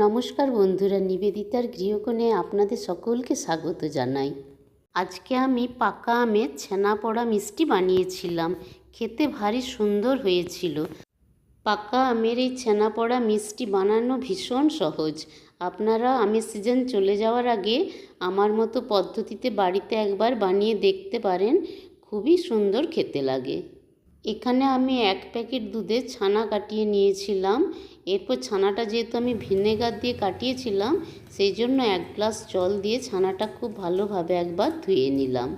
নমস্কার বন্ধুরা, নিবেদিতার গৃহকোণে আপনাদের সকলকে স্বাগত জানাই। আজকে আমি পাকা আমের ছানা পোড়া মিষ্টি বানিয়েছিলাম। খেতে ভারী সুন্দর হয়েছিল। পাকা আমের এই ছানা পোড়া মিষ্টি বানানো ভীষণ সহজ। আপনারা আমের সিজন চলে যাওয়ার আগে আমার মতো পদ্ধতিতে বাড়িতে একবার বানিয়ে দেখতে পারেন। খুবই সুন্দর খেতে লাগে। এখানে আমি 1 প্যাকেট দুধে ছানা কাটিয়ে নিয়েছিলাম। এরপর ছানাটা যেহেতু আমি ভিনেগার দিয়ে কাটিয়েছিলাম, সেই জন্য 1 গ্লাস জল দিয়ে ছানাটা খুব ভালোভাবে একবার ধুয়ে নিলাম।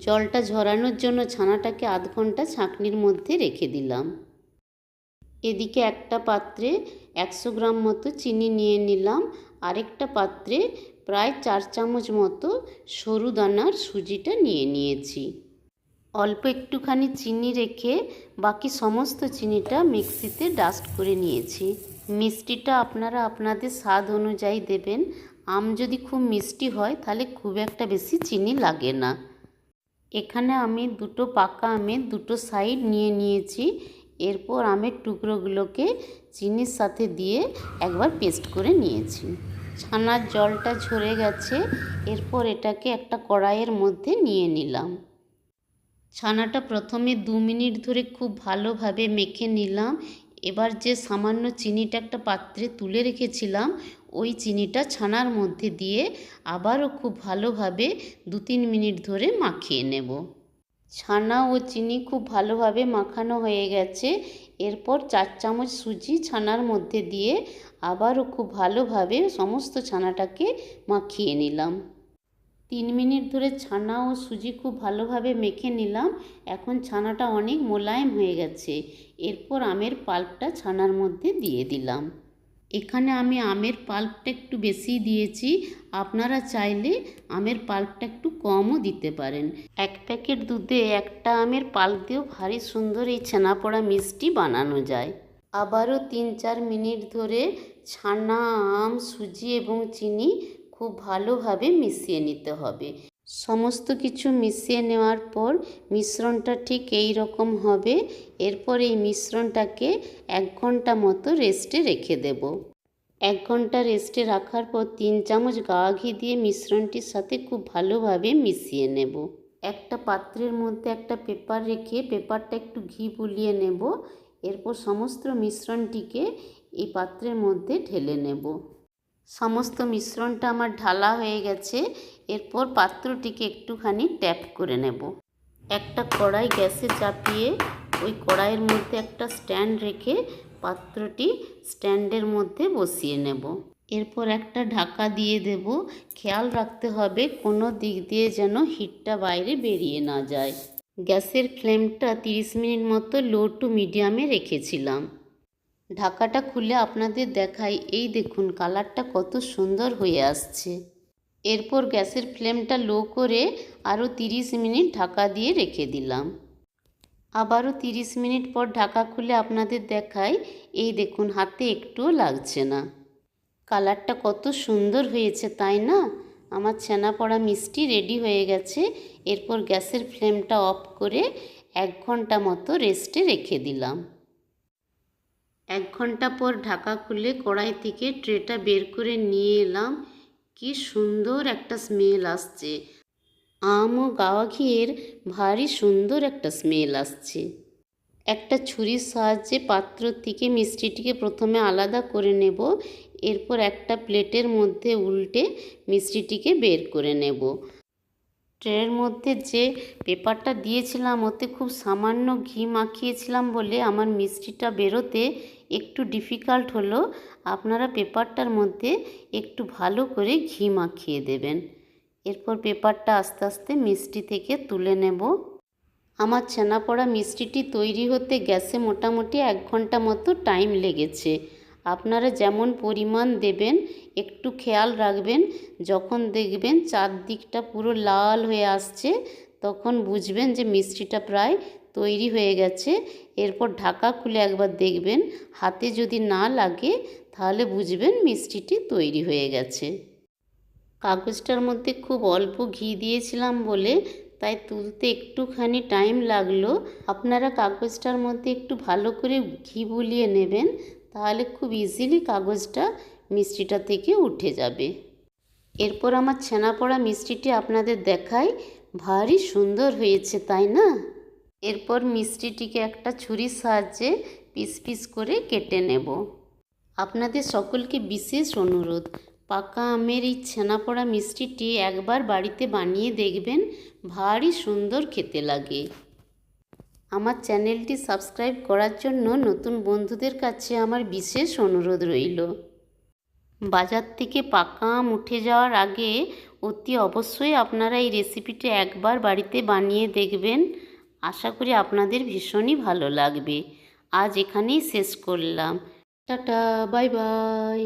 জলটা ঝরানোর জন্য ছানাটাকে আধ ঘন্টা ছাঁকনির মধ্যে রেখে দিলাম। এদিকে একটা পাত্রে 100 গ্রাম মতো চিনি নিয়ে নিলাম। আরেকটা পাত্রে প্রায় 4 চামচ মতো সরু দানার সুজিটা নিয়ে নিয়েছি। অল্প একটুখানি চিনি রেখে বাকি সমস্ত চিনিটা মিক্সিতে ডাস্ট করে নিয়েছি। মিষ্টিটা আপনারা আপনাদের স্বাদ অনুযায়ী দেবেন। আম যদি খুব মিষ্টি হয় তাহলে খুব একটা বেশি চিনি লাগে না। এখানে আমি দুটো পাকা আমের দুটো সাইড নিয়ে নিয়েছি। এরপর আমের টুকরোগুলোকে চিনির সাথে দিয়ে একবার পেস্ট করে নিয়েছি। ছানার জলটা ঝরে গেছে। এরপর এটাকে একটা কড়াইয়ের মধ্যে নিয়ে নিলাম। ছানাটা প্রথমে 2 মিনিট ধরে খুব ভালোভাবে মেখে নিলাম। এবার যে সামান্য চিনিটা একটা পাত্রে তুলে রেখেছিলাম, ওই চিনিটা ছানার মধ্যে দিয়ে আবারও খুব ভালোভাবে 2-3 মিনিট ধরে মাখিয়ে নেব। ছানা ও চিনি খুব ভালোভাবে মাখানো হয়ে গেছে। এরপর 4 চামচ সুজি ছানার মধ্যে দিয়ে আবারও খুব ভালোভাবে সমস্ত ছানাটাকে মাখিয়ে নিলাম। 3 মিনিট ধরে ছানা ও সুজি খুব ভালোভাবে মেখে নিলাম। এখন ছানাটা অনেক মোলায়েম হয়ে গেছে। এরপর আমের পাল্পটা ছানার মধ্যে দিয়ে দিলাম। এখানে আমি আমের পাল্পটা একটু বেশি দিয়েছি। আপনারা চাইলে আমের পাল্পটা একটু কমও দিতে পারেন। 1 প্যাকেট দুধে একটা আমের পাল্প দিয়েও ভারী সুন্দর এই ছানা পোড়া মিষ্টি বানানো যায়। আবারও 3-4 মিনিট ধরে ছানা, আম, সুজি এবং চিনি খুব ভালোভাবে মিশিয়ে নিতে হবে। সমস্ত কিছু মিশিয়ে নেওয়ার পর মিশ্রণটা ঠিক এই রকম হবে। এরপর এই মিশ্রণটাকে 1 ঘন্টা মতো রেস্টে রেখে দেব। 1 ঘন্টা রেস্টে রাখার পর 3 চামচ গাওয়া ঘি দিয়ে মিশ্রণটির সাথে খুব ভালোভাবে মিশিয়ে নেব। একটা পাত্রের মধ্যে একটা পেপার রেখে পেপারটা একটু ঘি বুলিয়ে নেব। এরপর সমস্ত মিশ্রণটিকে এই পাত্রের মধ্যে ঢেলে নেব। সমস্ত মিশ্রণটা আমার ঢালা হয়ে গেছে। এরপর পাত্রটিকে একটুখানি ট্যাপ করে নেব। একটা কড়াই গ্যাসে চাপিয়ে ওই কড়াইয়ের মধ্যে একটা স্ট্যান্ড রেখে পাত্রটি স্ট্যান্ডের মধ্যে বসিয়ে নেব। এরপর একটা ঢাকা দিয়ে দেব। খেয়াল রাখতে হবে কোনো দিক দিয়ে যেন হিটটা বাইরে বেরিয়ে না যায়। গ্যাসের ফ্লেমটা 30 মিনিট মতো লো টু মিডিয়ামে রেখেছিলাম। ঢাকাটা খুলে আপনাদের দেখাই। এই দেখুন কালারটা কত সুন্দর হয়ে আসছে। এরপর গ্যাসের ফ্লেমটা লো করে আরও 30 মিনিট ঢাকা দিয়ে রেখে দিলাম। আবারও 30 মিনিট পর ঢাকা খুলে আপনাদের দেখাই। এই দেখুন হাতে একটুও লাগছে না। কালারটা কত সুন্দর হয়েছে, তাই না? আমার ছানা পোড়া মিষ্টি রেডি হয়ে গেছে। এরপর গ্যাসের ফ্লেমটা অফ করে 1 ঘন্টা মতো রেস্টে রেখে দিলাম। 1 ঘন্টা পর ঢাকা খুলে কড়াই থেকে ট্রেটা বের করে নিয়ে এলাম। কি সুন্দর একটা স্মেল আসছে। আম ও গাওয়া ঘিয়ের ভারী সুন্দর একটা স্মেল আসছে। একটা ছুরির সাহায্যে পাত্র থেকে মিষ্টিটিকে প্রথমে আলাদা করে নেব। এরপর একটা প্লেটের মধ্যে উল্টে মিষ্টিটিকে বের করে নেব। ট্রের মধ্যে যে পেপারটা দিয়েছিলাম ওতে খুব সামান্য ঘি মাখিয়েছিলাম বলে আমার মিষ্টিটা বেরোতে একটু ডিফিকাল্ট হলো। আপনারা পেপারটার মধ্যে একটু ভালো করে ঘি মাখিয়ে দেবেন। এরপর পেপারটা আস্তে আস্তে মিষ্টি থেকে তুলে নেব। আমার ছানা পোড়া মিষ্টিটি তৈরি হতে গ্যাসে মোটামুটি 1 ঘন্টা মতো টাইম লেগেছে। আপনারা যেমন পরিমাণ দেবেন একটু খেয়াল রাখবেন। যখন দেখবেন চারদিকটা পুরো লাল হয়ে আসছে তখন বুঝবেন যে মিষ্টিটা প্রায় তৈরি হয়ে গেছে। এরপর ঢাকা খুলে একবার দেখবেন, হাতে যদি না লাগে তাহলে বুঝবেন মিষ্টিটি তৈরি হয়ে গেছে। কাগজটার মধ্যে খুব অল্প ঘি দিয়েছিলাম বলে তাই তুলতে একটুখানি টাইম লাগলো। আপনারা কাগজটার মধ্যে একটু ভালো করে ঘি বুলিয়ে নেবেন, তাহলে খুব ইজিলি কাগজটা মিষ্টিটা থেকে উঠে যাবে। এরপর আমার ছানাপোড়া মিষ্টিটি আপনাদের দেখাই, ভারী সুন্দর হয়েছে তাই না? এরপর মিষ্টিটিকে একটা ছুরির সাহায্যে পিস পিস করে কেটে নেব। আপনাদের সকলকে বিশেষ অনুরোধ, পাকা আমের এই ছানাপোড়া মিষ্টিটি একবার বাড়িতে বানিয়ে দেখবেন, ভারী সুন্দর খেতে লাগে। আমার চ্যানেলটি সাবস্ক্রাইব করার জন্য নতুন বন্ধুদের কাছে আমার বিশেষ অনুরোধ রইল। বাজার থেকে পাকা আম উঠে যাওয়ার আগে অতি অবশ্যই আপনারা এই রেসিপিটি একবার বাড়িতে বানিয়ে দেখবেন। আশা করি আপনাদের ভীষণই ভালো লাগবে। আজ এখানেই শেষ করলাম। Tata, bye bye.